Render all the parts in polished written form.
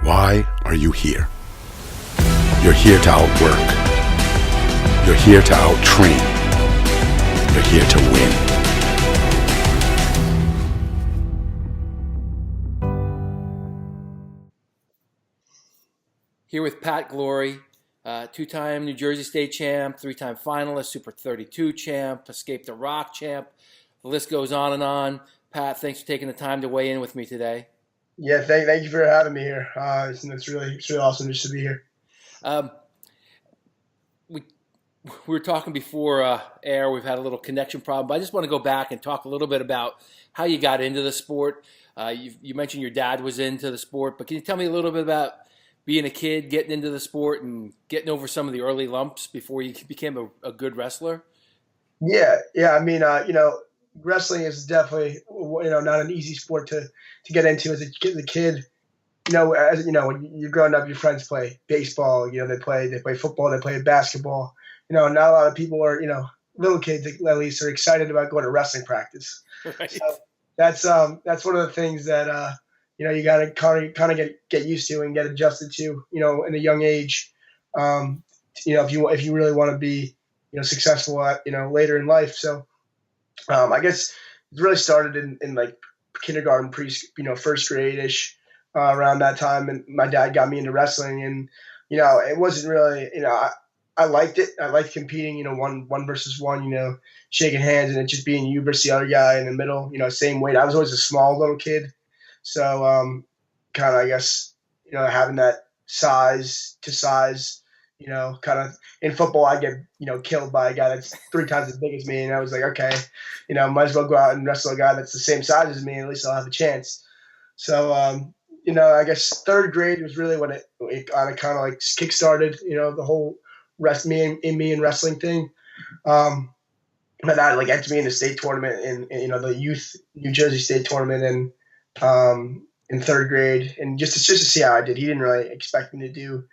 Why are you here? You're here to outwork. You're here to outtrain. You're here to win. Here with Pat Glory, two-time New Jersey State champ, three-time finalist, Super 32 champ, Escape the Rock champ. The list goes on and on. Pat, thanks for taking the time to weigh in with me today. Yeah, thank you for having me here. It's really awesome just to be here. We were talking before air. We've had a little connection problem, but I just want to go back and talk a little bit about how you got into the sport. You mentioned your dad was into the sport, but can you tell me a little bit about being a kid, getting into the sport, and getting over some of the early lumps before you became a good wrestler? Yeah. I mean, wrestling is definitely not an easy sport to get into as a kid. When you're growing up, your friends play baseball. They play football, they play basketball. Not a lot of people are little kids at least are excited about going to wrestling practice. Right. So that's one of the things that you got to kind of get used to and get adjusted to. In a young age. If you really want to be successful at later in life. So I guess it really started in like kindergarten, first grade ish. Around that time, and my dad got me into wrestling, and it wasn't really I liked it. I liked competing, one versus one, shaking hands and it just being you versus the other guy in the middle, same weight. I was always a small little kid, so kind of I guess having that size to size, kind of in football I get killed by a guy that's 3 times as big as me, and I was like, okay, might as well go out and wrestle a guy that's the same size as me. At least I'll have a chance. So I guess third grade was really when it kind of like kick-started, the whole me and wrestling thing. But that like entered me in the state tournament in the youth New Jersey State tournament in third grade, and just to see how I did. He didn't really expect me to do,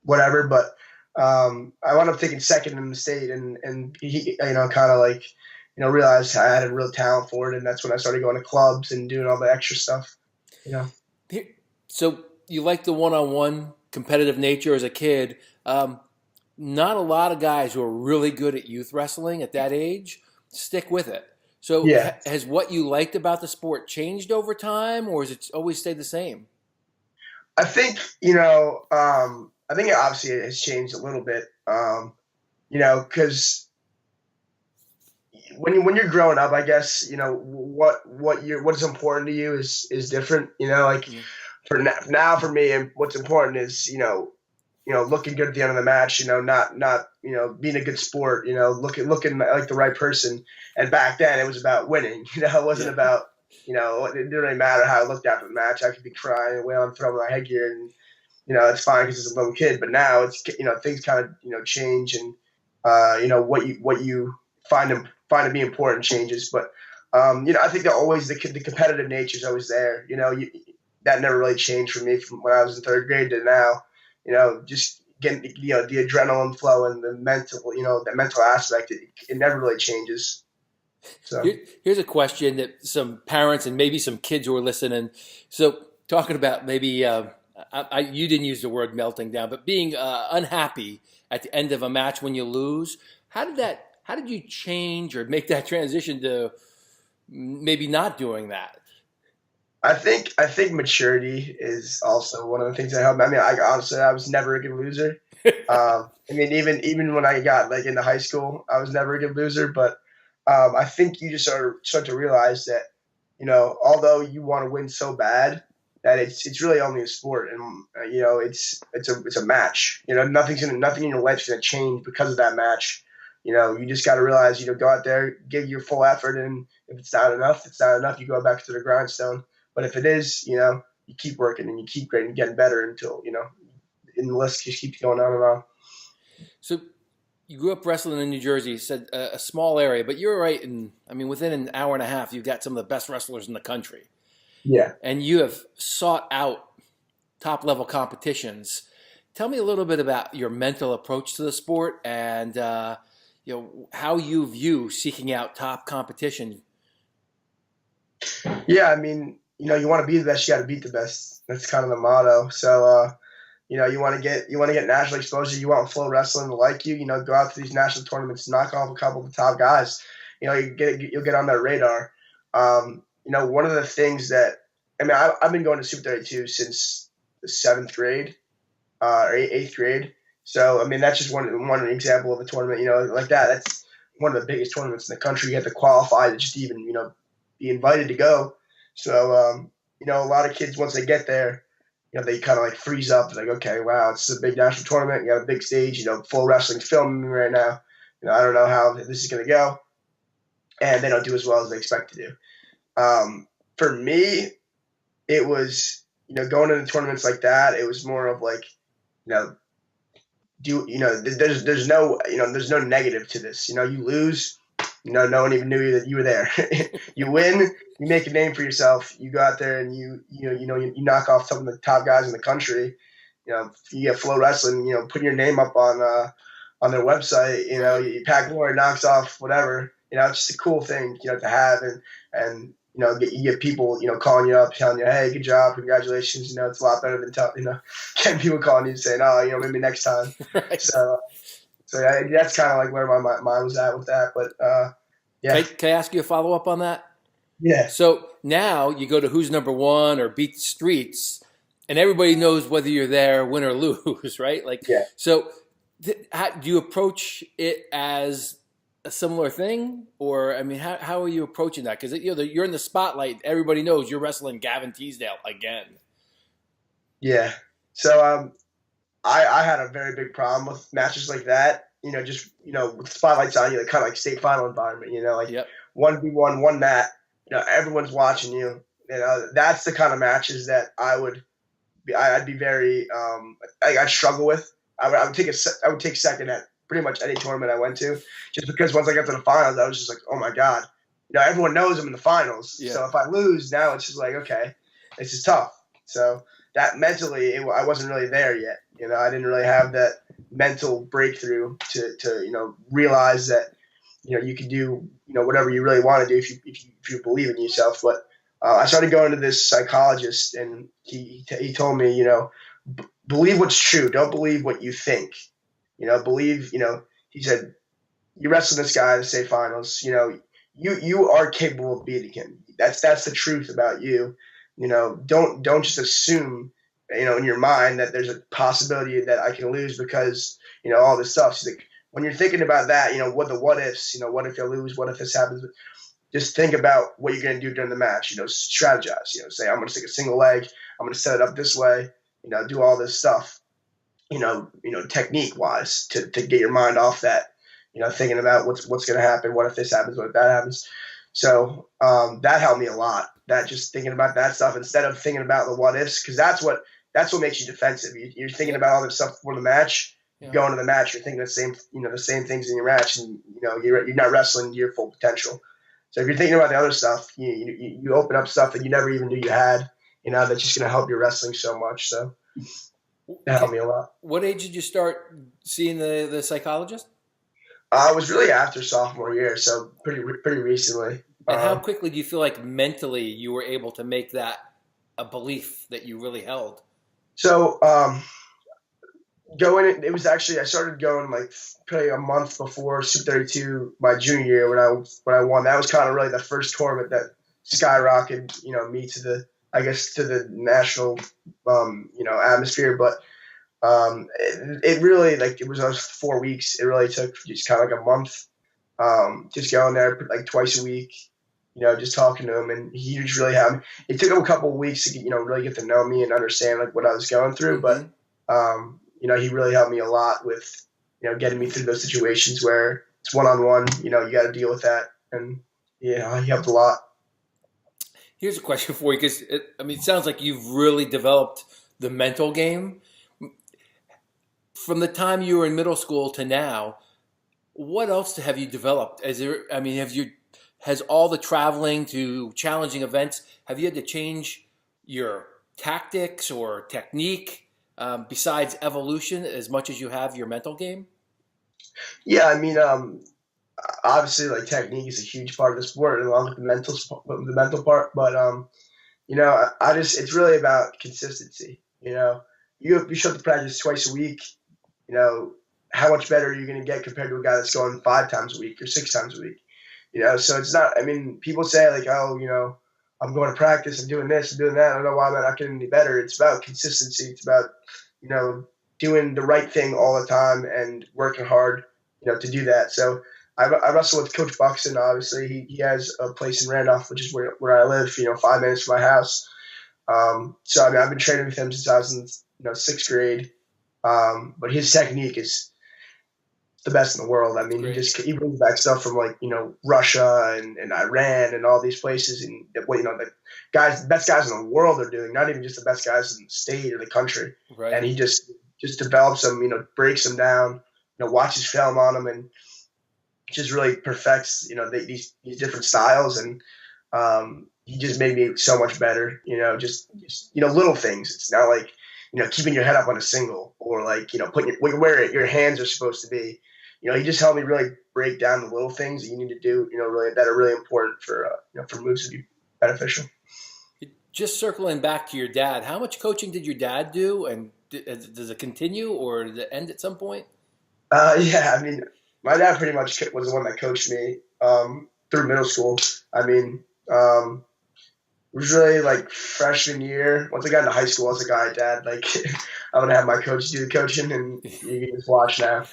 whatever, but I wound up taking second in the state, and he kind of like realized I had a real talent for it, and that's when I started going to clubs and doing all the extra stuff. So you like the one-on-one competitive nature as a kid. Not a lot of guys who are really good at youth wrestling at that age stick with it. So Yeah. Has what you liked about the sport changed over time, or has it always stayed the same? I think I think obviously it has changed a little bit. Because when you're growing up, I guess what is important to you is different. For now for me, and what's important is looking good at the end of the match. Not being a good sport. Looking like the right person. And back then it was about winning. It wasn't about it didn't really matter how I looked after the match. I could be crying and wailing, throwing my headgear, and it's fine because it's a little kid. But now it's things kind of change, and what you find to be important changes. But I think that always the competitive nature is always there. That never really changed for me from when I was in third grade to now. Just getting the adrenaline flow and the mental aspect. It never really changes. So here's a question that some parents and maybe some kids who are listening. So talking about maybe you didn't use the word melting down, but being unhappy at the end of a match when you lose. How did you change or make that transition to maybe not doing that? I think maturity is also one of the things that helped. I mean, I was never a good loser. Even when I got like into high school, I was never a good loser. But I think you just start to realize that although you want to win so bad, that it's really only a sport, and it's a match. Nothing in your life's gonna change because of that match. You just got to realize, go out there, give your full effort, and if it's not enough, it's not enough. You go back to the grindstone. But if it is, you keep working and you keep getting better until, and the list just keeps going on and on. So you grew up wrestling in New Jersey. You said a small area, but you're right. Within an hour and a half, you've got some of the best wrestlers in the country. Yeah. And you have sought out top-level competitions. Tell me a little bit about your mental approach to the sport and how you view seeking out top competition. Yeah, I mean, you want to be the best, you got to beat the best. That's kind of the motto. So, you want to get national exposure. You want Flow Wrestling to like you. Go out to these national tournaments, knock off a couple of the top guys. You'll get on their radar. One of the things that I've been going to Super 32 since the 7th grade or 8th grade. So that's just one example of a tournament. Like that. That's one of the biggest tournaments in the country. You have to qualify to just even be invited to go. So a lot of kids once they get there, they kind of like freeze up. They're like, okay, wow, it's a big national tournament. You got a big stage. Full wrestling's filming me right now. I don't know how this is going to go. And they don't do as well as they expect to do. For me, it was, going into tournaments like that, it was more of like, there's no negative to this. You lose, no one even knew that you were there. You win, you make a name for yourself. You go out there and you knock off some of the top guys in the country. You get Flow Wrestling, putting your name up on their website. You Pack Glory knocks off whatever. It's just a cool thing, to have and you get people, calling you up, telling you, hey, good job, congratulations. It's a lot better than getting people calling you saying, oh, maybe next time. Right. So yeah, that's kind of like where my mind was at with that. But yeah. Can I ask you a follow up on that? Yeah. So now you go to Who's Number One or Beat the Streets, and everybody knows whether you're there, win or lose, right? Yeah. So how do you approach it as a similar thing, or how are you approaching that? Because you're in the spotlight. Everybody knows you're wrestling Gavin Teasdale again. Yeah. So I had a very big problem with matches like that. With spotlights on you, kind of like state final environment. Yep. 1v1, one mat. Everyone's watching you. That's the kind of matches that I'd be very I'd struggle with. I would take second at pretty much any tournament I went to, just because once I got to the finals, I was just like, oh my God, everyone knows I'm in the finals. Yeah. So if I lose now, it's just like, okay, this is tough. So that mentally, I wasn't really there yet. I didn't really have that mental breakthrough to realize that, you can do, whatever you really want to do if you believe in yourself. But I started going to this psychologist, and he told me, believe what's true. Don't believe what you think. Believe, he said, you wrestle this guy in the state finals, you are capable of beating him. That's the truth about you. Don't just assume, in your mind that there's a possibility that I can lose because, all this stuff. She's like, when you're thinking about that, what ifs, what if you lose, what if this happens? Just think about what you're going to do during the match, strategize, say, I'm going to take a single leg. I'm going to set it up this way, do all this stuff. Technique wise to get your mind off that, thinking about what's going to happen. What if this happens? What if that happens? So that helped me a lot. That just thinking about that stuff instead of thinking about the what ifs, because that's what makes you defensive. You're thinking about all this stuff before the match. Yeah. You go into the match, you're thinking the same things in your match, and you're not wrestling to your full potential. So if you're thinking about the other stuff, you open up stuff that you never even knew you had. That's just going to help your wrestling so much. So. That helped me a lot. What age did you start seeing the psychologist? It was really after sophomore year, so pretty recently. And how quickly do you feel like mentally you were able to make that a belief that you really held? So it was actually, I started going like probably a month before Super 32 my junior year when I won. That was kind of really the first tournament that skyrocketed me to the national atmosphere. But it really, it was 4 weeks. It really took just kind of like a month, just going there like twice a week, just talking to him. And he just really had me. It took him a couple of weeks to really get to know me and understand like what I was going through. Mm-hmm. But he really helped me a lot with getting me through those situations where it's one-on-one. You got to deal with that, and he helped a lot. Here's a question for you, because it sounds like you've really developed the mental game. From the time you were in middle school to now, what else have you developed? Has all the traveling to challenging events, have you had to change your tactics or technique besides evolution as much as you have your mental game? Yeah, obviously, like technique is a huge part of the sport, along with the mental part. But it's really about consistency. You show up to practice twice a week. You know, how much better are you going to get compared to a guy that's going 5 times a week or 6 times a week? So it's not. I mean, people say like, oh, I'm going to practice, I'm doing this, I'm doing that. I don't know why I'm not getting any better. It's about consistency. It's about you know doing the right thing all the time and working hard, to do that. So I wrestle with Coach Buxton. Obviously, he has a place in Randolph, which is where I live. 5 minutes from my house. So I mean, I've been training with him since I was in sixth grade. But his technique is the best in the world. I mean, he brings back stuff from Russia and Iran and all these places, and the best guys in the world are doing. Not even just the best guys in the state or the country. Right. And he just develops them. Breaks them down. Watches film on them and just really perfects these different styles, and he just made me so much better. Just little things. It's not like keeping your head up on a single or putting where your hands are supposed to be. He just helped me really break down the little things that you need to do. Really that are really important for moves to be beneficial. Just circling back to your dad, how much coaching did your dad do, and does it continue or did it end at some point? Yeah, I mean, my dad pretty much was the one that coached me through middle school. I mean, it was really like freshman year. Once I got into high school, I was like, all right, Dad, I'm going to have my coach do the coaching and you can just watch now.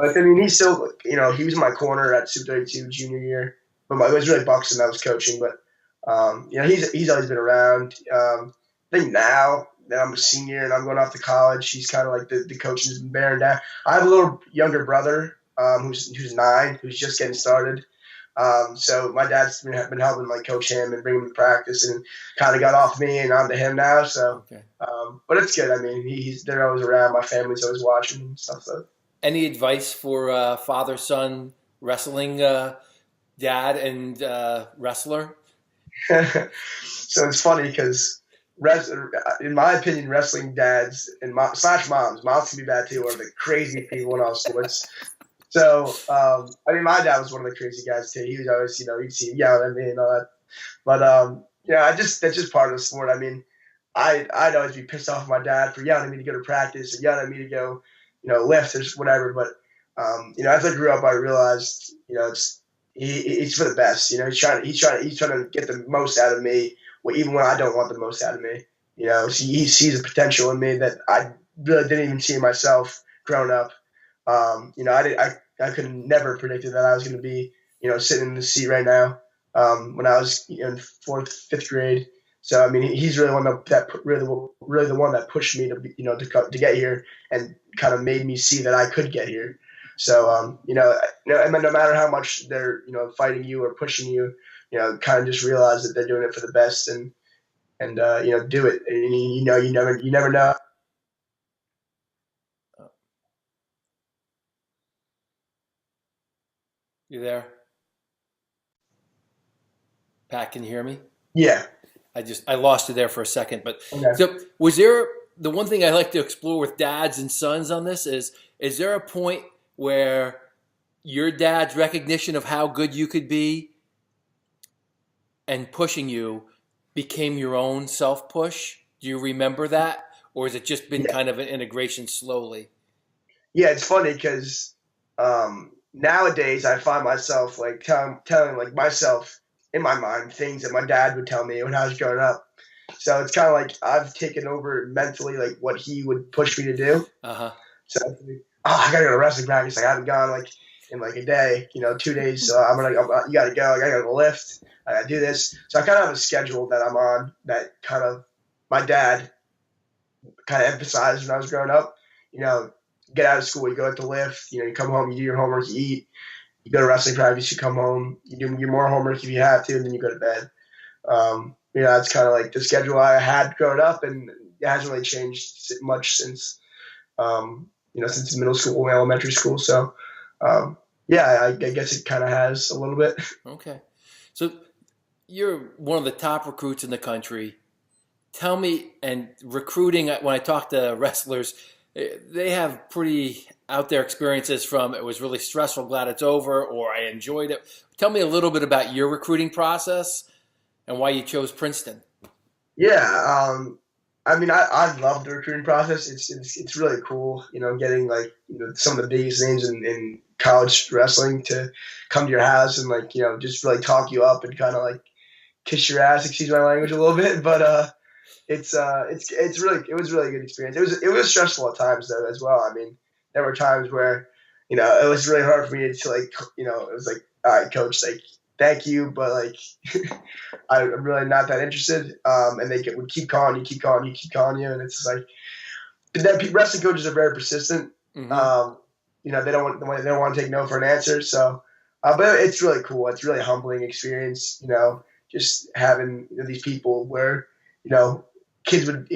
I mean, he still, he was in my corner at Super 32 junior year. But it was really Buxton that was coaching. But, he's always been around. I think now that I'm a senior and I'm going off to college, he's kind of like the coach has been bearing down. I have a little younger brother who's 9, who's just getting started. So my dad's been helping coach him and bring him to practice, and kind of got off me and onto him now. So, okay. But it's good. I mean, they're always around. My family's always watching and stuff. So, any advice for father-son wrestling dad and wrestler? So it's funny because, in my opinion, wrestling dads and moms can be bad too, are the crazy people in all sports. So, I mean, my dad was one of the crazy guys too. He was always, you'd see him yelling at me and all that. But, that's just part of the sport. I mean, I'd always be pissed off at my dad for yelling at me to go to practice or yelling at me to go, lift or whatever. But, as I grew up, I realized, it's for the best. He's trying to get the most out of me, even when I don't want the most out of me. So he sees a potential in me that I really didn't even see in myself growing up. I could never predicted that I was going to be, sitting in the seat right now when I was in 4th, 5th grade. So I mean, he's really really the one that pushed me to get here and kind of made me see that I could get here. So no matter how much they're fighting you or pushing you, kind of just realize that they're doing it for the best and do it. And you never know. You there? Pat, can you hear me? Yeah. I lost you there for a second, but okay. So was there, the one thing I like to explore with dads and sons on this is there a point where your dad's recognition of how good you could be and pushing you became your own self-push? Do you remember that? Or has it just been kind of an integration slowly? Yeah, it's funny because nowadays I find myself telling myself in my mind things that my dad would tell me when I was growing up. So it's kind of like I've taken over mentally what he would push me to do. Uh-huh. So I gotta go to wrestling practice. I haven't gone in a day, 2 days. So you gotta go. I gotta go lift. I gotta do this. So I kind of have a schedule that I'm on that kind of my dad kind of emphasized when I was growing up. Get out of school, you go to lift, you come home, you do your homework, you eat, you go to wrestling practice, you come home, you do your more homework if you have to, and then you go to bed. That's kind of the schedule I had growing up, and it hasn't really changed much since, since middle school, elementary school. So, I guess it kind of has a little bit. Okay. So you're one of the top recruits in the country. Tell me, and recruiting, when I talk to wrestlers, they have pretty out there experiences from it was really stressful, glad it's over, or I enjoyed it. Tell me a little bit about your recruiting process and why you chose Princeton. Yeah, I mean, I love the recruiting process. It's really cool, getting like some of the biggest names in college wrestling to come to your house and like just really talk you up and kind of like kiss your ass, excuse my language a little bit, but it's really it was really a good experience. It was stressful at times though as well. I mean, there were times where it was really hard for me to like it was like, all right, coach, like thank you, but like I'm really not that interested. And would keep calling you, keep calling you, keep calling you, and it's just like. But then wrestling coaches are very persistent. Mm-hmm. They don't want to take no for an answer. So, but it's really cool. It's a really humbling experience. Just having these people where kids would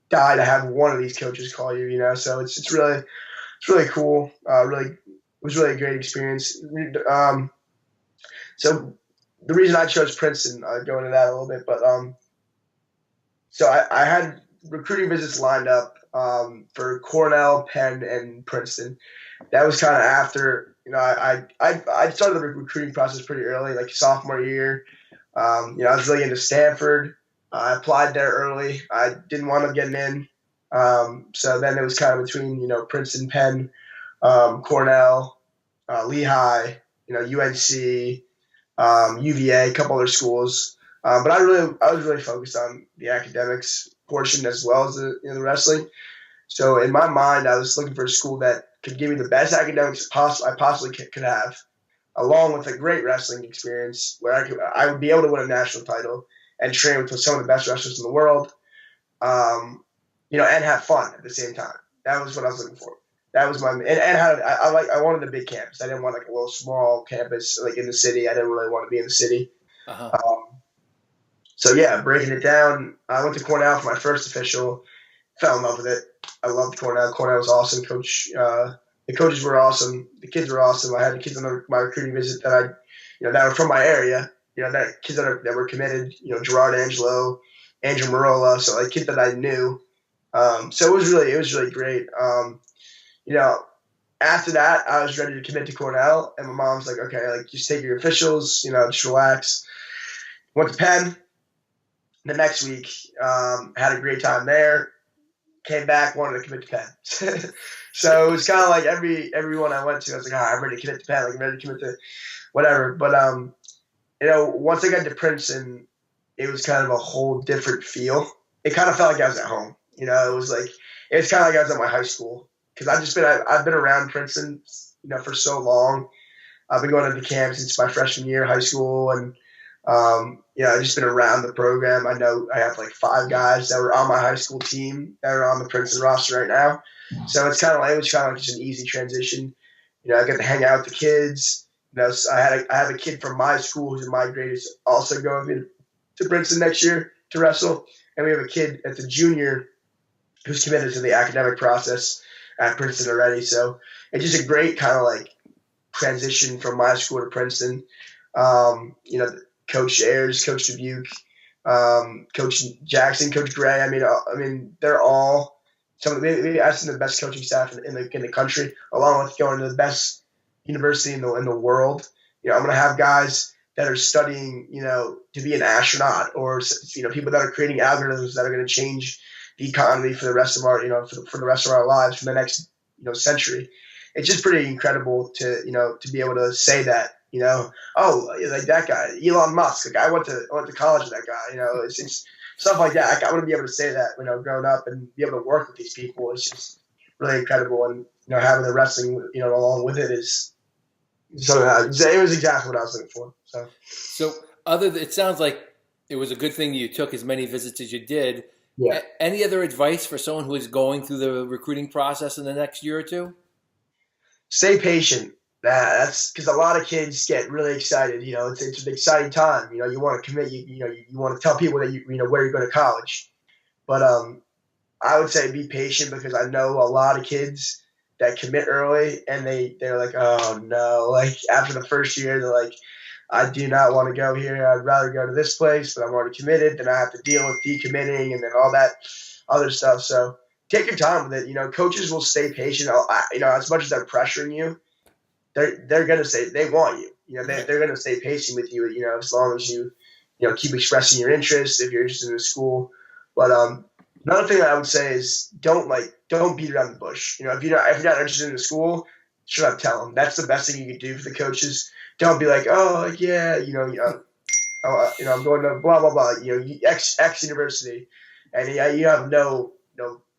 die to have one of these coaches call you. So it's really cool. Really, it was really a great experience. So the reason I chose Princeton, I'll go into that a little bit, but so I had recruiting visits lined up for Cornell, Penn, and Princeton. That was kind of after I started the recruiting process pretty early, like sophomore year. I was really into Stanford. I applied there early. I didn't want to get in. So then it was kind of between Princeton, Penn, Cornell, Lehigh, UNC, UVA, a couple other schools. But I was really focused on the academics portion as well as the wrestling. So in my mind, I was looking for a school that could give me the best academics I possibly could have, along with a great wrestling experience where I would be able to win a national title and train with some of the best wrestlers in the world, and have fun at the same time. That was what I was looking for. That was I wanted a big campus. I didn't want like a little small campus like in the city. I didn't really want to be in the city. Uh-huh. So yeah, breaking it down, I went to Cornell for my first official. Fell in love with it. I loved Cornell. Cornell was awesome. The coaches were awesome. The kids were awesome. I had the kids on my recruiting visit that that were from my area. That kids that were committed. Gerard Angelo, Andrew Marola. So like kids that I knew. So it was really great. After that, I was ready to commit to Cornell, and my mom's like, okay, like just take your officials. Just relax. Went to Penn. The next week, had a great time there. Came back, wanted to commit to Penn. So it was kind of like everyone I went to, I was like, I'm ready to commit to Penn. Like, I'm ready to commit to whatever. But, once I got to Princeton, it was kind of a whole different feel. It kind of felt like I was at home. It was kind of like I was at my high school. Because I've been around Princeton, for so long. I've been going to the camp since my freshman year of high school. And, I've just been around the program. I know I have like 5 guys that were on my high school team that are on the Princeton roster right now. So it was kind of like just an easy transition. I get to hang out with the kids. So I have a kid from my school who's in my grade who's also going to Princeton next year to wrestle. And we have a kid that's a junior who's committed to the academic process at Princeton already. So it's just a great kind of like transition from my school to Princeton. Coach Ayers, Coach Dubuque, Coach Jackson, Coach Gray. I mean, they're all maybe I've seen the best coaching staff in the country, along with going to the best university in the world. I'm going to have guys that are studying, to be an astronaut, or people that are creating algorithms that are going to change the economy for the rest of our, for the rest of our lives for the next, century. It's just pretty incredible to be able to say that. Like that guy, Elon Musk. Like I went to college with that guy. It's stuff like that. I want to be able to say that, growing up and be able to work with these people. It's just really incredible. And having the wrestling, along with it is something it was exactly what I was looking for. So It sounds like it was a good thing you took as many visits as you did. Yeah. Any other advice for someone who is going through the recruiting process in the next year or two? Stay patient. That's because a lot of kids get really excited. It's an exciting time. You want to commit. You want to tell people that where you're going to college. But I would say be patient, because I know a lot of kids that commit early and they're like, oh no, like after the first year they're like, I do not want to go here. I'd rather go to this place, but I'm already committed. Then I have to deal with decommitting and then all that other stuff. So take your time with it. Coaches will stay patient. As much as they're pressuring you, they're going to say they want you. They're going to stay patient with you. As long as you keep expressing your interest if you're interested in a school. But another thing that I would say is don't beat around the bush. If you're not interested in the school, straight up tell them. That's the best thing you can do for the coaches. Don't be like, oh yeah, I'm going to blah blah blah. X university, and you have no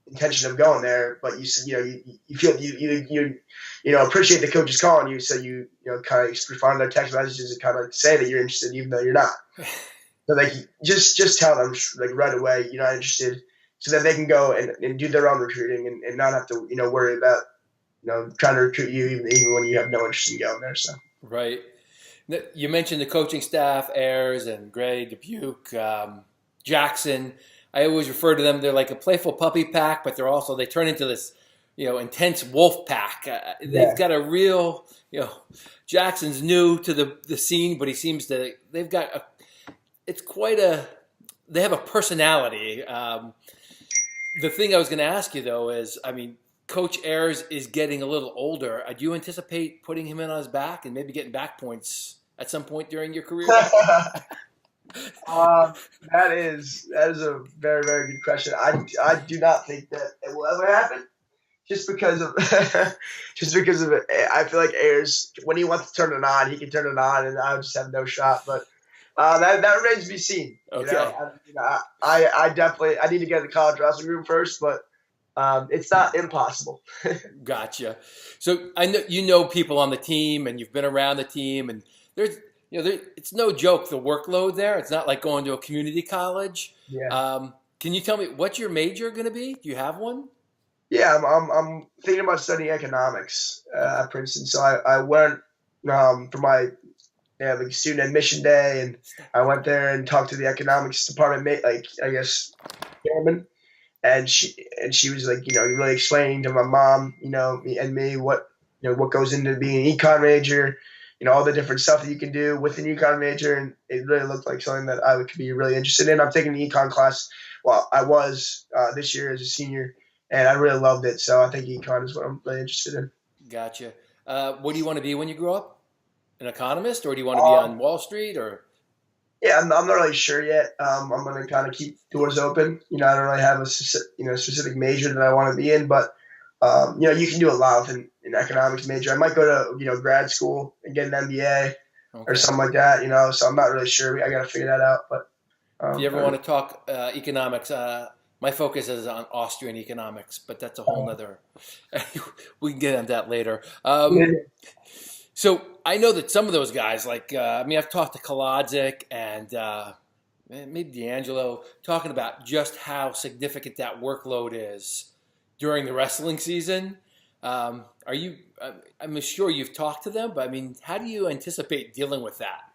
intention of going there, but you feel you appreciate the coaches calling you, so you kind of respond to their text messages and kind of say that you're interested, even though you're not. So just tell them right away you're not interested, so that they can go and do their own recruiting and not have to worry about trying to recruit you even when you have no interest in going there. So right. You mentioned the coaching staff, Ayers and Gray, Dubuque, Jackson. I always refer to them. They're like a playful puppy pack, but they turn into this, intense wolf pack. They've got a real, Jackson's new to the scene, but they have a personality. The thing I was going to ask you though is, Coach Ayers is getting a little older. Do you anticipate putting him in on his back and maybe getting back points at some point during your career? That is a very, very good question. I do not think that it will ever happen, just because of it. I feel like Ayers, when he wants to turn it on, he can turn it on, and I would just have no shot. But that remains to be seen. Okay. I definitely need to get in the college wrestling room first, but it's not impossible. Gotcha. So I know people on the team, and you've been around the team, and there's it's no joke the workload there. It's not like going to a community college. Yeah. Can you tell me what's your major going to be? Do you have one? Yeah, I'm thinking about studying economics at Princeton. So I went for my student admission day, and I went there and talked to the economics department, chairman. And she was really explaining to my mom, me what goes into being an econ major, all the different stuff that you can do with an econ major, and it really looked like something that I could be really interested in. I'm taking the econ class. Well, I was this year as a senior, and I really loved it. So I think econ is what I'm really interested in. Gotcha. What do you want to be when you grow up? An economist, or do you want to be on Wall Street, or? Yeah, I'm not really sure yet. I'm going to kind of keep doors open. I don't really have a specific major that I want to be in, but you can do a lot with an economics major. I might go to grad school and get an MBA or something like that. So I'm not really sure. I got to figure that out. But if you ever want to talk economics, my focus is on Austrian economics, but that's a whole nother. We can get into that later. So I know that some of those guys, I've talked to Kolodzik and maybe D'Angelo, talking about just how significant that workload is during the wrestling season. I'm sure you've talked to them, but how do you anticipate dealing with that?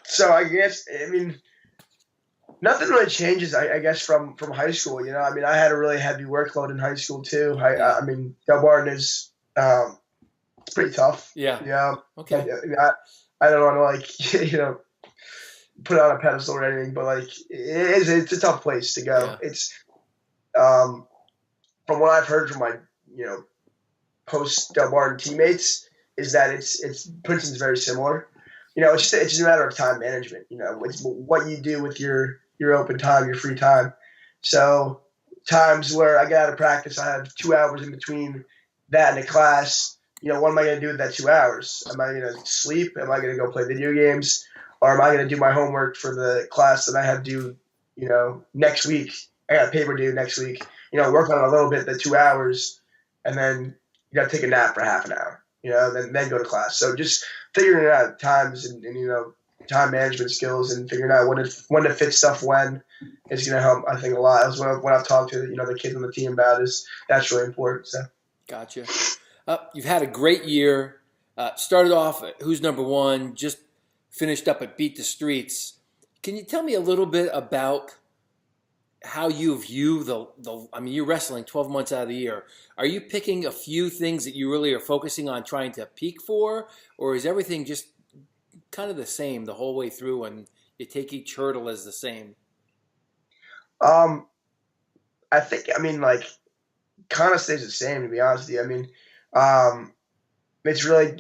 So I guess nothing really changes. I guess from high school. I had a really heavy workload in high school too. Del Barton is. It's pretty tough. Yeah. Yeah. Okay. I don't want to put it on a pedestal or anything, but it's a tough place to go. Yeah. It's from what I've heard from my post Del Barton teammates is that it's Princeton's very similar. It's just a matter of time management. It's what you do with your open time, your free time. So times where I get out of practice, I have 2 hours in between that and a class. What am I going to do with that 2 hours? Am I going to sleep? Am I going to go play video games? Or am I going to do my homework for the class that I have due, next week? I got a paper due next week. Work on it a little bit, the 2 hours, and then you got to take a nap for half an hour, then go to class. So just figuring out times and time management skills and figuring out when to fit stuff when is going to help, I think, a lot. That's what I've talked to, the kids on the team about that's really important. So. Gotcha. You've had a great year. Started off at Who's Number One, just finished up at Beat the Streets. Can you tell me a little bit about how you view you're wrestling 12 months out of the year. Are you picking a few things that you really are focusing on trying to peak for, or is everything just kind of the same the whole way through and you take each hurdle as the same? I think, kind of stays the same, to be honest with you. It's really,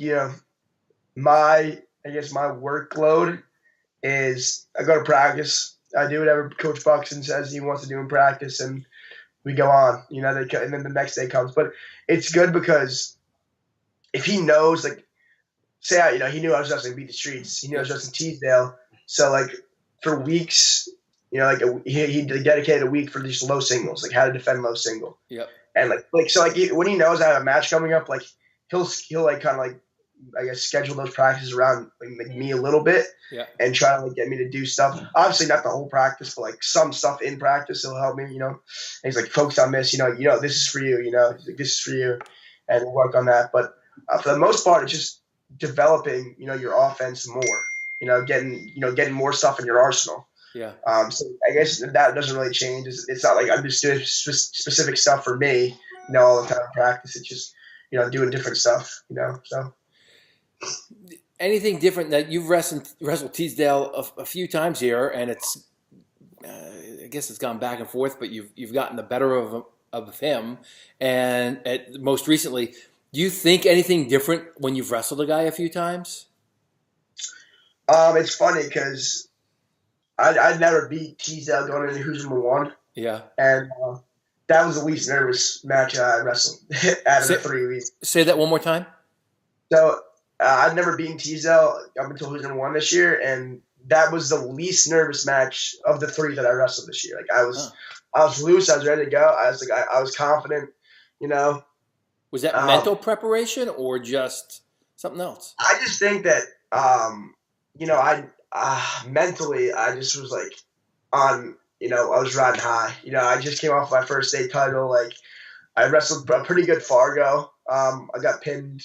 my workload is I go to practice. I do whatever Coach Buxton says he wants to do in practice, and we go on. And then the next day comes. But it's good because if he knows, like, say, he knew I was wrestling Beat the Streets. He knew I was wrestling Teasdale. So, like, for weeks, he dedicated a week for just low singles, like how to defend low single. Yep. And when he knows I have a match coming up, like he'll like kind of like I guess schedule those practices around like me a little bit, and try to like get me to do stuff. Obviously not the whole practice, but like some stuff in practice will help me. And he's like, focus on this. This is for you. He's like, this is for you, and we'll work on that. But for the most part, it's just developing your offense more. Getting more stuff in your arsenal. Yeah. So I guess that doesn't really change. It's not like I'm just doing specific stuff for me, all the time in practice. It's just, doing different stuff, so. Anything different that you've wrestled Teasdale a few times here, and it's, I guess it's gone back and forth, but you've gotten the better of him. And most recently, do you think anything different when you've wrestled a guy a few times? It's funny because I'd never beat Teasdale going into who's number one. Yeah. And that was the least nervous match I wrestled out of the 3 weeks. Say that one more time. So I'd never beaten Teasdale up until who's number one this year, and that was the least nervous match of the 3 that I wrestled this year. Like I was loose, I was ready to go. I was like I was confident, Was that mental preparation or just something else? I just think that mentally, I just was like I was riding high. I just came off my first state title. Like I wrestled a pretty good Fargo. I got pinned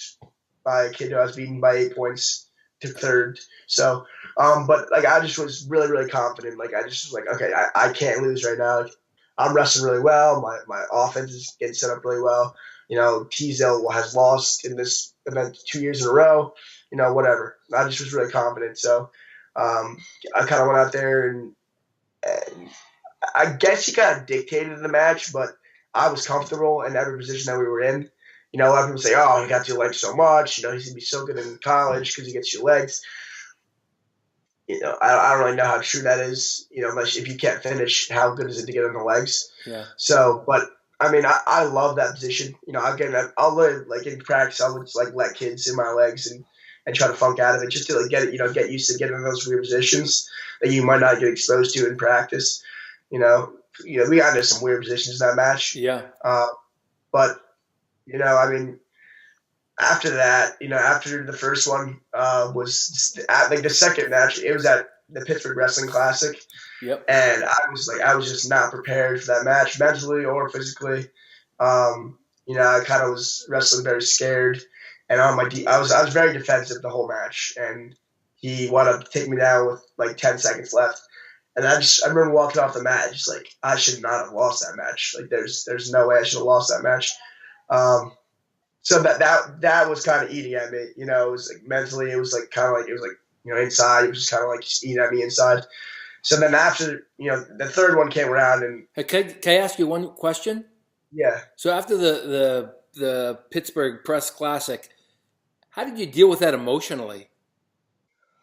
by a kid who I was beaten by 8 points to third. So, but like I just was really, really confident. Like I just was like, okay, I can't lose right now. Like, I'm wrestling really well. My offense is getting set up really well. Teasdale has lost in this event 2 years in a row. Whatever. I just was really confident. So I kind of went out there and I guess he kind of dictated the match, but I was comfortable in every position that we were in. A lot of people say, oh, he got your legs so much. He's going to be so good in college because he gets your legs. I don't really know how true that is, unless if you can't finish, how good is it to get on the legs? Yeah. So, but I mean, I love that position. I'll like in practice, I'll just like let kids in my legs and try to funk out of it just to like get it, get used to getting in those weird positions that you might not get exposed to in practice. We got into some weird positions in that match. Yeah. But I mean, after that, after the first one was like the second match, it was at the Pittsburgh Wrestling Classic. Yep. And I was just not prepared for that match mentally or physically. I kind of was wrestling very scared. And I was very defensive the whole match, and he wanted to take me down with like 10 seconds left. And I remember walking off the mat, just like I should not have lost that match. Like there's no way I should have lost that match. So that was kind of eating at me. It was like mentally, it was like kind of like it was like inside, it was just kind of like just eating at me inside. So then after the third one came around, and hey, can I ask you one question? Yeah. So after the Pittsburgh Press Classic, how did you deal with that emotionally?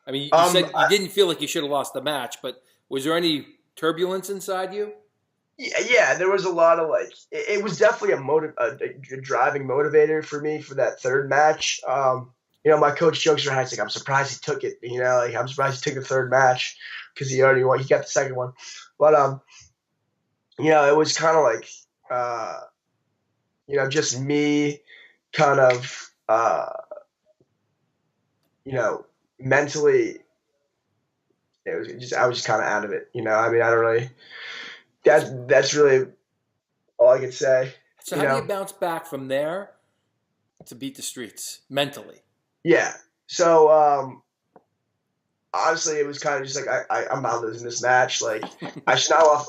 I mean, you said you didn't feel like you should have lost the match, but was there any turbulence inside you? Yeah, there was a lot of like. It was definitely a driving motivator for me for that third match. My coach jokes around. He's like, "I'm surprised he took it." Like I'm surprised he took the third match because he already won. He got the second one, but it was kind of like just me kind of mentally, I was just kind of out of it. I mean, I don't really. That's really all I can say. So how do you bounce back from there to Beat the Streets mentally? Yeah. So honestly, it was kind of just like I'm not losing this match. Like I should not.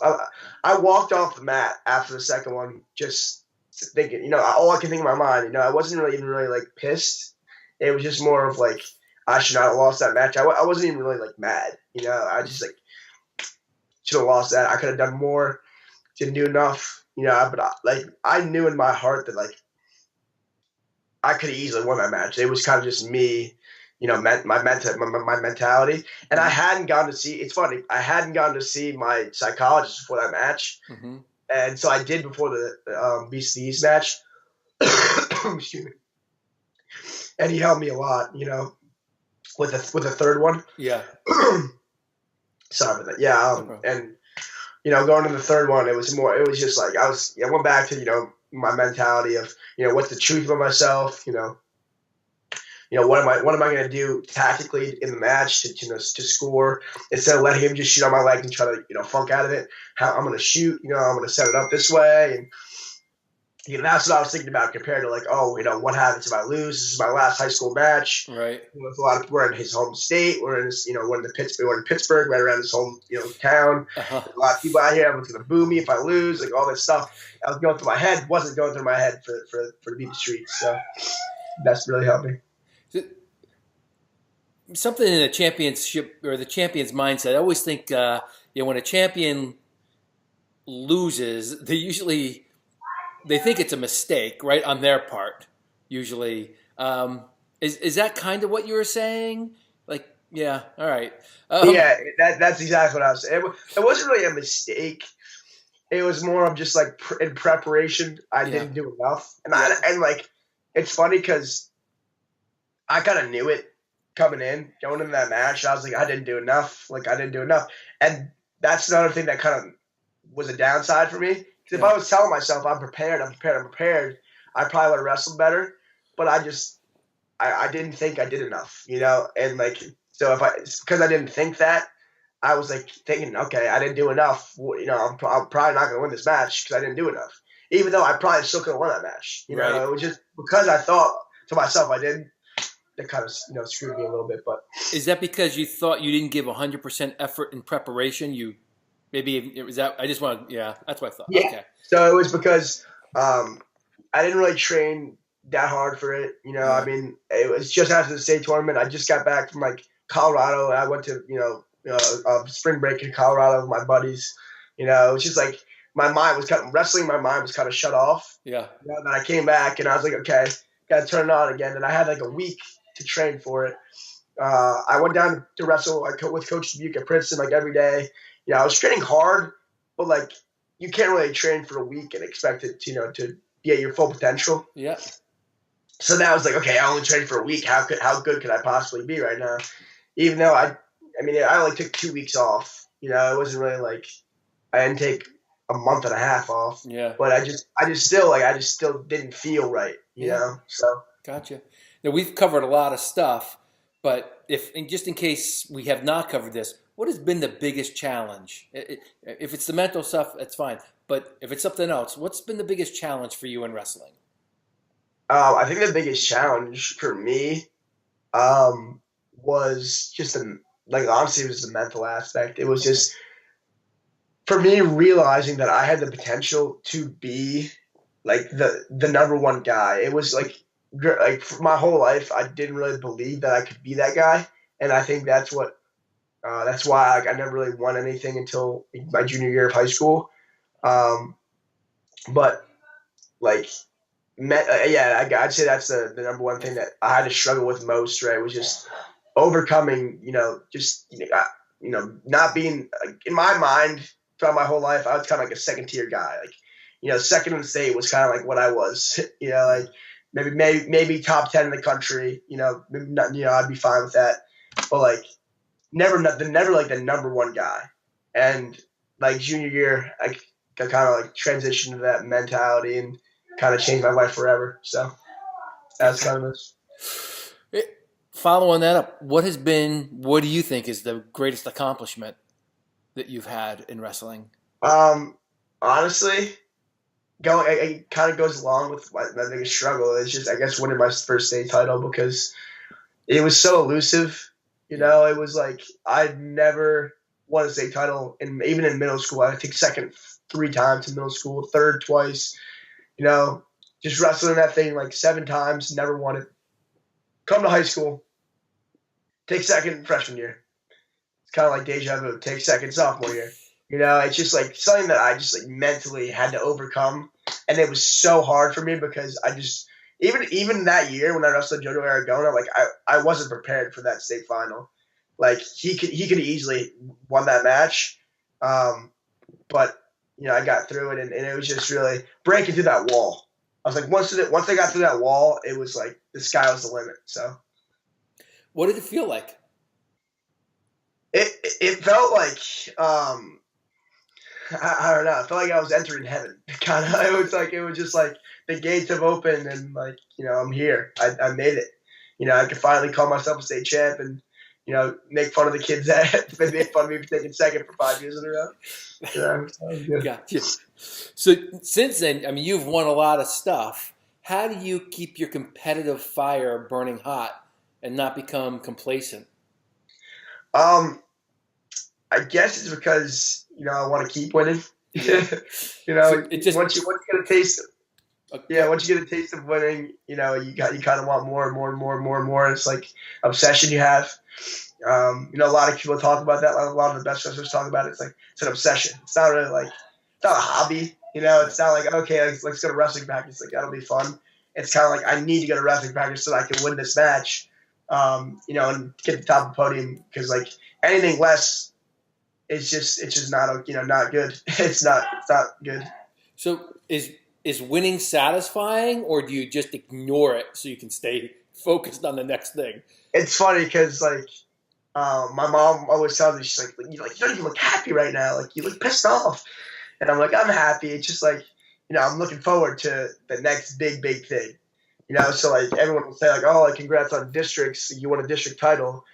I walked off the mat after the second one, just thinking. All I can think in my mind. I wasn't really like pissed. It was just more of like I should not have lost that match. I wasn't even really like mad. I just like. Should have lost that. I could have done more. Didn't do enough. But I knew in my heart that like I could have easily won that match. It was kind of just me, my mentality. And I hadn't gone to see. It's funny. I hadn't gone to see my psychologist before that match, and so I did before the Beast of the East match. Excuse me. And he helped me a lot, with the third one. Yeah. Sorry about that. Yeah, and going to the third one, it was just like I went back to my mentality of what's the truth about myself, what am I going to do tactically in the match to score instead of letting him just shoot on my leg and try to funk out of it. How I'm going to shoot, I'm going to set it up this way, and that's what I was thinking about compared to what happens if I lose? This is my last high school match. Right. We're in his home state. We're in Pittsburgh, right around his home town. A lot of people out here. Everyone's gonna boo me if I lose. Like all this stuff. I was going through my head. Wasn't going through my head for to beat the streets. So that's really helped me. Something in the championship or the champion's mindset. I always think when a champion loses, they think it's a mistake, right, on their part, usually. Is that kind of what you were saying? Like, yeah, all right. Yeah, that's exactly what I was saying. It wasn't really a mistake. It was more of just like in preparation, I didn't do enough. And it's funny because I kind of knew it coming going into that match. I was like, I didn't do enough. And that's another thing that kind of was a downside for me. Because if I was telling myself I'm prepared, I probably would have wrestled better. But I didn't think I did enough, And so because I didn't think that, I was thinking, okay, I didn't do enough. I'm probably not going to win this match because I didn't do enough. Even though I probably still could have won that match, Right. It was just because I thought to myself I didn't. That kind of screwed me a little bit. But is that because you thought you didn't give 100% effort in preparation? Maybe it was that. I just want to. Yeah, that's what I thought. Yeah. Okay. So it was because I didn't really train that hard for it. I mean, it was just after the state tournament. I just got back from Colorado. And I went to spring break in Colorado with my buddies. It was just my mind was wrestling. My mind was kind of shut off. Yeah. Then I came back and I was like, okay, got to turn it on again. And I had a week to train for it. I went down to wrestle with Coach Dubuque at Princeton every day. I was training hard, but you can't really train for a week and expect it to be at your full potential. Yeah. So that was okay, I only trained for a week. How good could I possibly be right now? Even though I only took 2 weeks off. It wasn't really I didn't take a month and a half off. Yeah. But I just still didn't feel right. You know. So. Gotcha. Now we've covered a lot of stuff, but just in case we have not covered this, what has been the biggest challenge? If it's the mental stuff, that's fine. But if it's something else, what's been the biggest challenge for you in wrestling? I think the biggest challenge for me was just honestly, it was the mental aspect. It was just for me realizing that I had the potential to be the number one guy. It was for my whole life, I didn't really believe that I could be that guy, and I think that's what. That's why I never really won anything until my junior year of high school. But I'd say that's the number one thing that I had to struggle with most. Right, was just overcoming. Not being in my mind throughout my whole life. I was kind of a second tier guy. Second in the state was kind of what I was. Maybe top 10 in the country. Maybe not. I'd be fine with that. But never the number one guy. And junior year, I kind of transitioned to that mentality and kind of changed my life forever. So that's kind of this. Following that up, what do you think is the greatest accomplishment that you've had in wrestling? Honestly, it kind of goes along with my biggest struggle. It's just, I guess, winning my first state title because it was so elusive. It was I'd never won a state title, and even in middle school, I think second 3 times in middle school, third twice. Just wrestling that thing 7 times, never won it. Come to high school, take second freshman year. It's kind of like deja vu. Take second sophomore year. It's just something that I just mentally had to overcome, and it was so hard for me because even that year when I wrestled Jojo Aragona, like I wasn't prepared for that state final. Like he could easily won that match, but I got through it, and it was just really breaking through that wall. I was like, once I got through that wall, it was like the sky was the limit. So What did it feel like? it felt like I don't know. I felt like I was entering heaven. Kind of. It was just like the gates have opened, and like I'm here. I made it. I could finally call myself a state champ, and make fun of the kids that made fun of me for taking second for 5 years in a row. Good. Gotcha. So since then, I mean, you've won a lot of stuff. How do you keep your competitive fire burning hot and not become complacent? I guess it's because I want to keep winning. So it just once you get a taste. Okay. Once you get a taste of winning, you kind of want more and more and more and more and more. It's like obsession you have. A lot of people talk about that. A lot of the best wrestlers talk about it. It's an obsession. It's not really like it's not a hobby. It's not like okay, let's go to wrestling practice. Like that'll be fun. It's kind of like I need to go to wrestling practice so that I can win this match. And get to the top of the podium because like anything less. It's just not not good. It's not good. So is winning satisfying, or do you just ignore it so you can stay focused on the next thing? It's funny because like my mom always tells me, she's like you don't even look happy right now. Like you look pissed off, and I'm like I'm happy. It's just like I'm looking forward to the next big thing. So like everyone will say like oh like congrats on districts, you won a district title,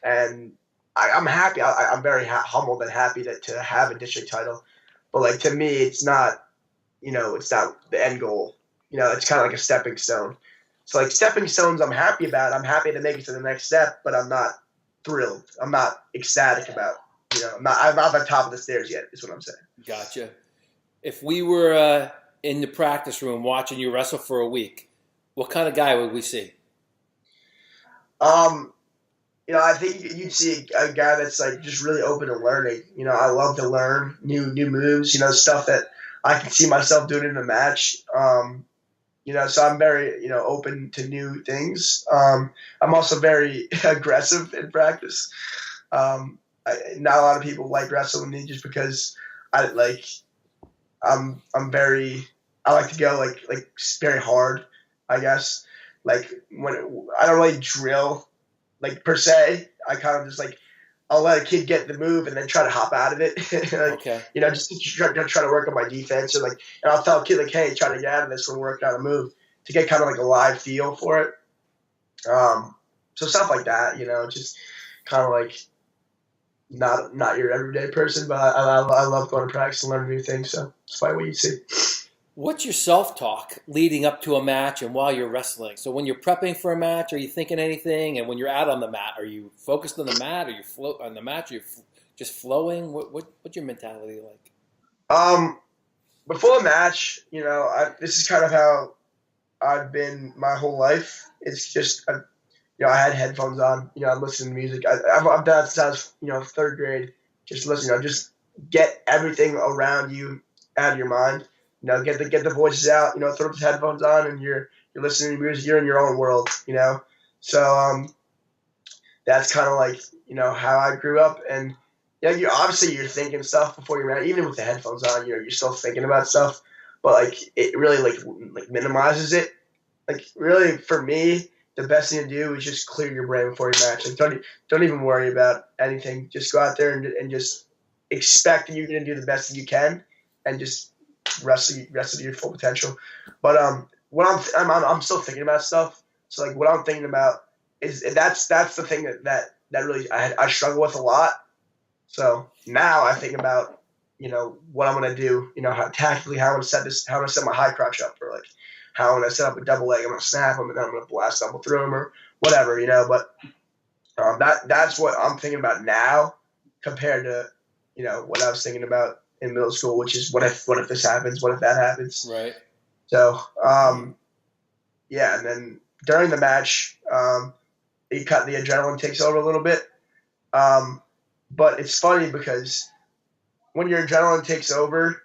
and I'm happy. I'm very humbled and happy to have a district title, but like to me, it's not, it's not the end goal. It's kind of like a stepping stone. So like stepping stones, I'm happy about. I'm happy to make it to the next step, but I'm not thrilled. I'm not ecstatic about. I'm not at the top of the stairs yet. Is what I'm saying. Gotcha. If we were in the practice room watching you wrestle for a week, what kind of guy would we see? I think you'd see a guy that's like just really open to learning. I love to learn new moves. Stuff that I can see myself doing in a match. So I'm very open to new things. I'm also very aggressive in practice. Not a lot of people like wrestling with me just because I like to go like very hard. I guess like when I don't really drill. Like per se, I kind of just like I'll let a kid get the move and then try to hop out of it. Okay. Just to try to work on my defense and I'll tell a kid like, hey, try to get out of this when we're working on a move to get kind of like a live feel for it. So stuff like that, just kind of like not your everyday person, but I love going to practice and learning new things. So it's probably what you see. What's your self-talk leading up to a match and while you're wrestling? So when you're prepping for a match, are you thinking anything? And when you're out on the mat, are you focused on the mat? Are you float on the match? Are you just flowing? What's your mentality like? Before the match, this is kind of how I've been my whole life. It's just, I had headphones on. I'm listening to music. I've done it since I was, third grade. Just listen. Just get everything around you out of your mind. Get the voices out. Throw the headphones on, and you're listening to music. You're in your own world. So that's kind of like how I grew up. And you're thinking stuff before you're out. Even with the headphones on, you're still thinking about stuff. But like it really like minimizes it. Like really for me, the best thing to do is just clear your brain before your match. Like don't even worry about anything. Just go out there and just expect that you're gonna do the best that you can, and just rest of your full potential. But what I'm still thinking about stuff. So like what I'm thinking about is that's the thing that really I struggle with a lot. So now I think about what I'm gonna do. How tactically how I'm gonna set my high crotch up, or like how I'm gonna set up a double leg. I'm gonna snap them and then I'm gonna blast double through them or whatever. But that's what I'm thinking about now compared to what I was thinking about in middle school, which is what if this happens? What if that happens? Right. So, and then during the match, the adrenaline takes over a little bit. But it's funny because when your adrenaline takes over,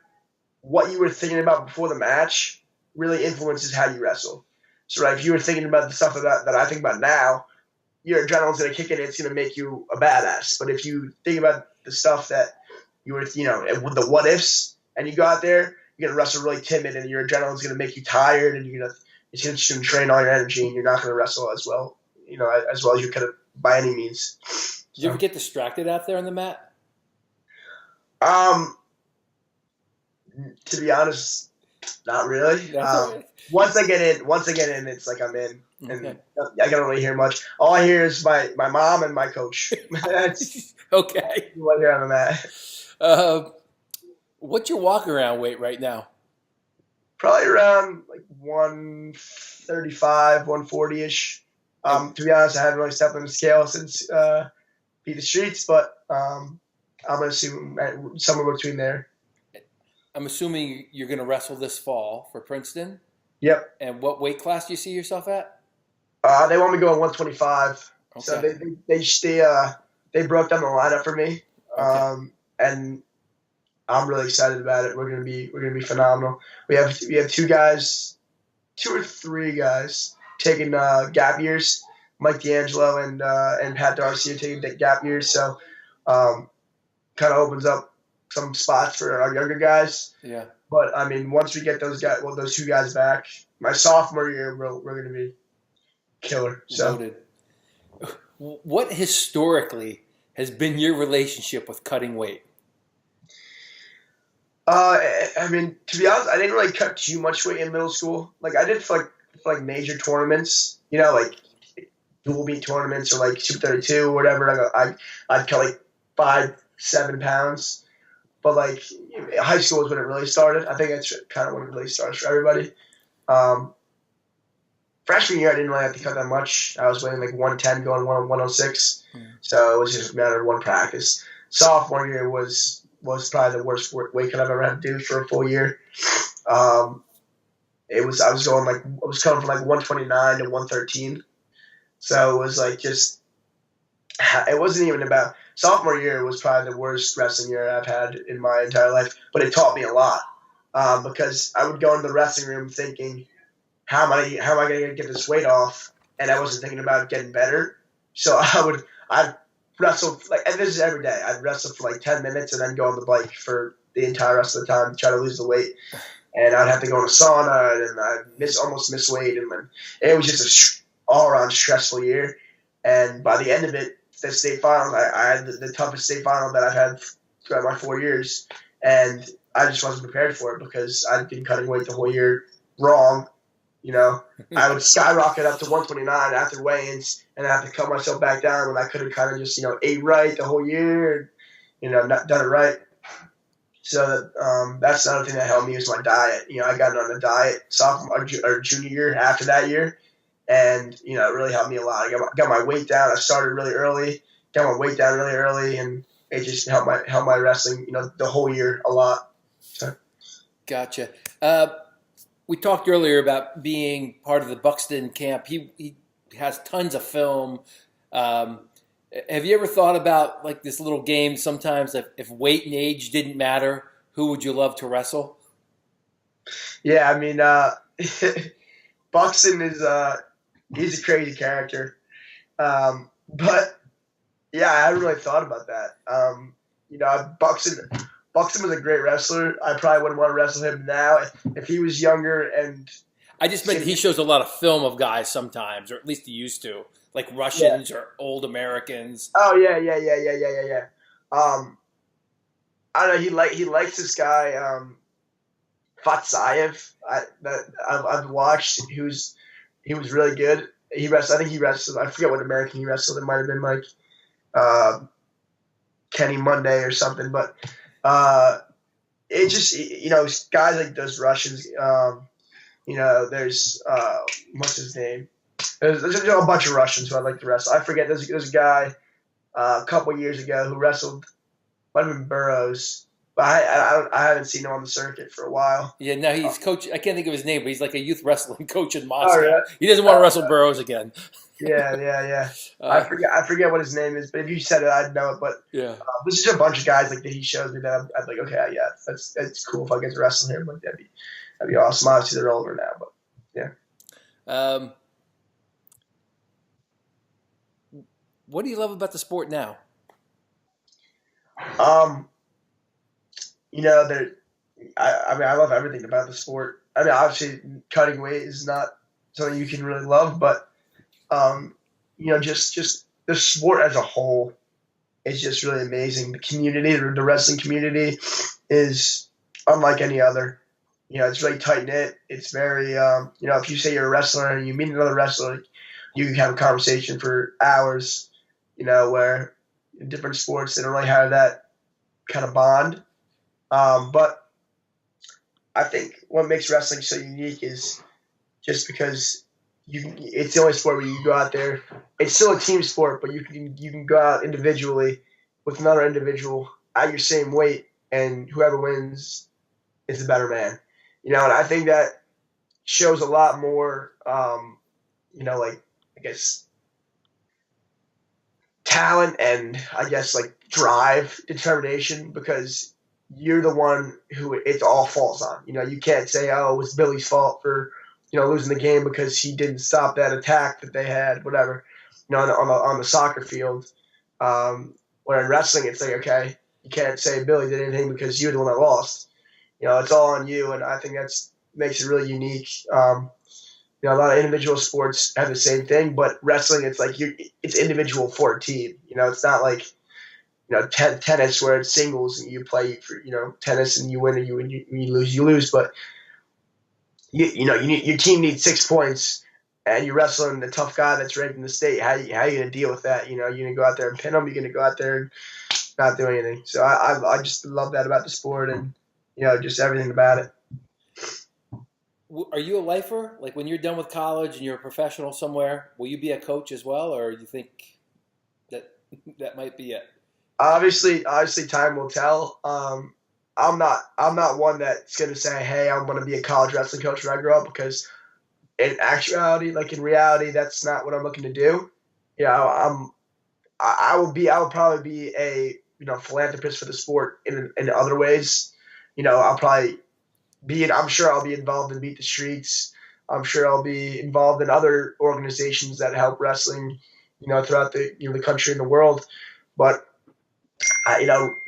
what you were thinking about before the match really influences how you wrestle. So, right, if you were thinking about the stuff that I think about now, your adrenaline's going to kick in. It's going to make you a badass. But if you think about the stuff that you were, with the what ifs, and you go out there, you're going to wrestle really timid, and your adrenaline's going to make you tired, and it's going to drain all your energy, and you're not going to wrestle as well, as well as you could have by any means. Did you ever get distracted out there on the mat? To be honest, not really. Once I get in, it's like I'm in, and I don't really hear much. All I hear is my mom and my coach. That's okay. What they're on the mat. What's your walk around weight right now? Probably around like 135, 140 ish. To be honest, I haven't really stepped on the scale since beat the streets, but I'm gonna assume somewhere between there. I'm assuming you're going to wrestle this fall for Princeton. Yep. And what weight class do you see yourself at? They want me to go at 125. Okay. So they broke down the lineup for me, and I'm really excited about it. We're gonna be phenomenal. We have 2 or 3 guys taking gap years. Mike D'Angelo and Pat Darcy are taking gap years, so kind of opens up some spots for our younger guys. Yeah. But I mean, once we get those 2 guys back, my sophomore year, we're going to be killer. So, loaded. What historically has been your relationship with cutting weight? I mean, to be honest, I didn't really cut too much weight in middle school. Like I did for major tournaments, like dual meet tournaments or like Super 32 or whatever. I'd cut like 5-7 pounds. But like high school is when it really started. I think that's kind of when it really starts for everybody. Freshman year, I didn't really have to cut that much. I was weighing like 110, going 106. So it was just a matter of one practice. Sophomore year was probably the worst weight cut I've ever had to do for a full year. I was coming from like 129 to 113. So it was like it wasn't even about. Sophomore year was probably the worst wrestling year I've had in my entire life, but it taught me a lot because I would go into the wrestling room thinking, how am I going to get this weight off? And I wasn't thinking about getting better. So I'd wrestle, and this is every day. I'd wrestle for like 10 minutes and then go on the bike for the entire rest of the time to try to lose the weight. And I'd have to go in a sauna, and I'd almost miss weight. And it was just all-around stressful year. And by the end of it, the state final, I had the toughest state final that I've had throughout my 4 years, and I just wasn't prepared for it because I'd been cutting weight the whole year wrong. I would skyrocket up to 129 after weigh-ins, and I have to cut myself back down when I could have kind of just ate right the whole year, and not done it right. So that's another thing that helped me is my diet. I got on a diet sophomore or junior year after that year. And, it really helped me a lot. I got my weight down. I started really early, got my weight down really early, and it just helped my wrestling, the whole year a lot. So. Gotcha. We talked earlier about being part of the Buxton camp. He has tons of film. Have you ever thought about like this little game sometimes if weight and age didn't matter, who would you love to wrestle? Yeah, I mean, Buxton is he's a crazy character. But yeah, I haven't really thought about that. Buxton was a great wrestler. I probably wouldn't want to wrestle him now if he was younger. And I just meant he shows a lot of film of guys sometimes, or at least he used to, like Russians or old Americans. Oh yeah. I don't know. He likes this guy Fatsayev. I've watched. He was really good. He wrestled. I think he wrestled. I forget what American he wrestled. It might have been like Kenny Monday or something. But it just guys like those Russians. There's what's his name? There's a bunch of Russians who I'd like to wrestle. I forget. There's a guy a couple years ago who wrestled. Might have been Burroughs. But I haven't seen him on the circuit for a while. Yeah, now he's coach. I can't think of his name, but he's like a youth wrestling coach in Moscow. Oh, yeah. He doesn't want to wrestle Burroughs again. Yeah. I forget what his name is, but if you said it, I'd know it. But yeah, there's just a bunch of guys like that he shows me that I'm like, okay, yeah, that's cool if I get to wrestle him. Like that'd be awesome. Obviously they're older now, but Um, what do you love about the sport now? Um, there. I mean, I love everything about the sport. I mean, obviously, cutting weight is not something you can really love, but um, just the sport as a whole is just really amazing. The community, the wrestling community, is unlike any other. It's really tight knit. It's very, if you say you're a wrestler and you meet another wrestler, you can have a conversation for hours. Where in different sports they don't really have that kind of bond. But I think what makes wrestling so unique is just because it's the only sport where you can go out there. It's still a team sport, but you can go out individually with another individual at your same weight, and whoever wins is the better man. And I think that shows a lot more, like, I guess, talent and, I guess, like, drive, determination, because you're the one who it all falls on. You can't say, oh, it was Billy's fault for, losing the game because he didn't stop that attack that they had, whatever, on the soccer field. Where in wrestling, it's like, okay, you can't say Billy did anything because you're the one that lost. It's all on you, and I think that's makes it really unique. A lot of individual sports have the same thing, but wrestling, it's like it's individual for a team. It's not like tennis where it's singles and you play for tennis and you win and you lose. But your team needs 6 points, and you're wrestling the tough guy that's ranked in the state. How are you going to deal with that? You're going to go out there and pin them. You're going to go out there and not do anything. So I just love that about the sport, and just everything about it. Are you a lifer? Like when you're done with college and you're a professional somewhere, will you be a coach as well, or do you think that might be it? Obviously, time will tell. I'm not one that's going to say, hey, I'm going to be a college wrestling coach when I grow up, because in actuality, like in reality, that's not what I'm looking to do. I will probably be a philanthropist for the sport in other ways. I'll probably I'm sure I'll be involved in Beat the Streets. I'm sure I'll be involved in other organizations that help wrestling, throughout the country and the world. But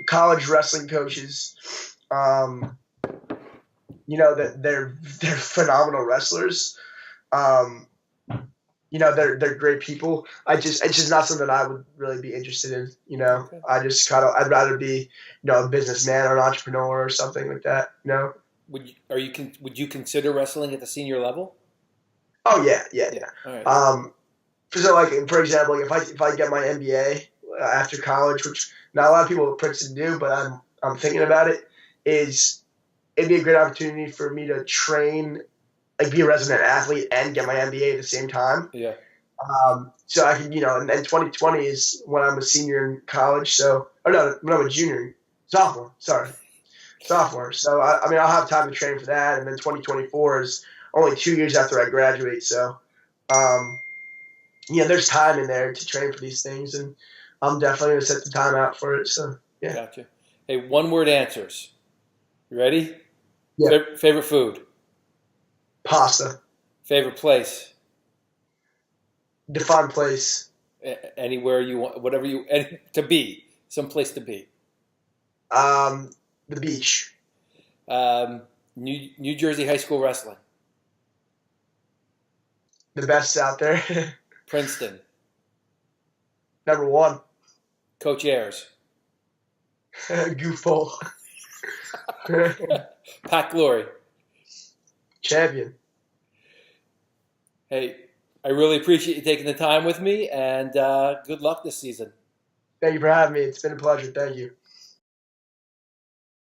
college wrestling coaches, that they're phenomenal wrestlers. They're great people. It's just not something that I would really be interested in. Okay. I'd rather be a businessman or an entrepreneur or something like that. Would you consider wrestling at the senior level? Oh yeah. All right. So like for example, if I get my MBA after college, which not a lot of people at Princeton do, but I'm thinking about it, it'd be a great opportunity for me to train, like be a resident athlete and get my MBA at the same time. Yeah. So I can, and 2020 is when I'm a senior in college. So, when I'm a sophomore. So I mean, I'll have time to train for that, and then 2024 is only 2 years after I graduate. So, there's time in there to train for these things, and I'm definitely gonna set the time out for it. So, yeah. Gotcha. Hey, 1-word answers. You ready? Yeah. Favorite food? Pasta. Favorite place? Define place. Anywhere you want, whatever to be. Some place to be. The beach. New Jersey high school wrestling. The best out there. Princeton. Number 1. Coach Ayers. Goofball. Pat Glory. Champion. Hey, I really appreciate you taking the time with me, and good luck this season. Thank you for having me. It's been a pleasure. Thank you.